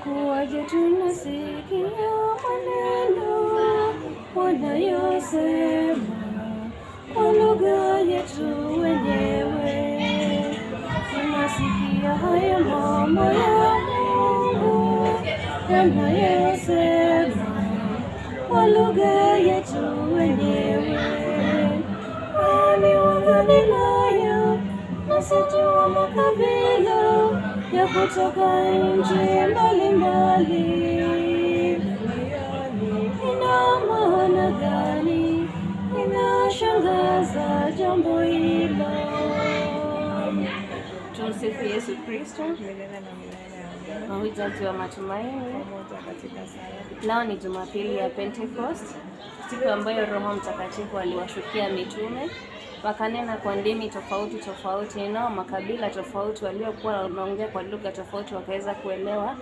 Itakuwaje tunasikia maneno wanayosema kwa lugha yetu wenyewe? Tunasikia haya mambo ya Mungu wanayosema kwa lugha yetu wenyewe. Ni wa Galilaya, msitu wa makabila ya kutoka nchi mbalimbali. Ina maana gani? Inashangaza jambo hilo. Tumsifu Yesu Kristo. Mahujaji wa matumaini. Leo ni Jumapili ya Pentecost, siku ambayo Roho Mtakatifu aliwashukia mitume, wakanena kwa ndimi tofauti tofauti, nao makabila tofauti waliokuwa wanaongea kwa lugha tofauti wakaweza kuelewa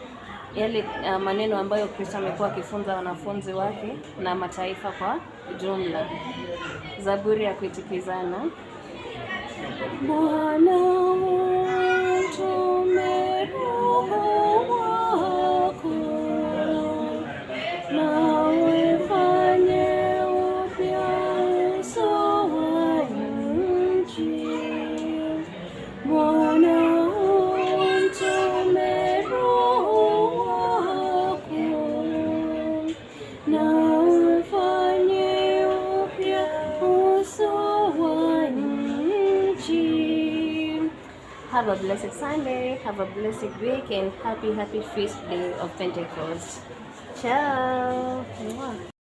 yale maneno ambayo Kristo amekuwa akifunza wanafunzi wake na mataifa kwa jumla. Zaburi ya kuitikizana. Bwana utume Roho wako, na ufanye upya uso wa nchi. Bwana utume Roho wako, na ufanye upya uso wa nchi. Have a blessed Sunday, have a blessed week, and happy feast day of Pentecost. Ciao.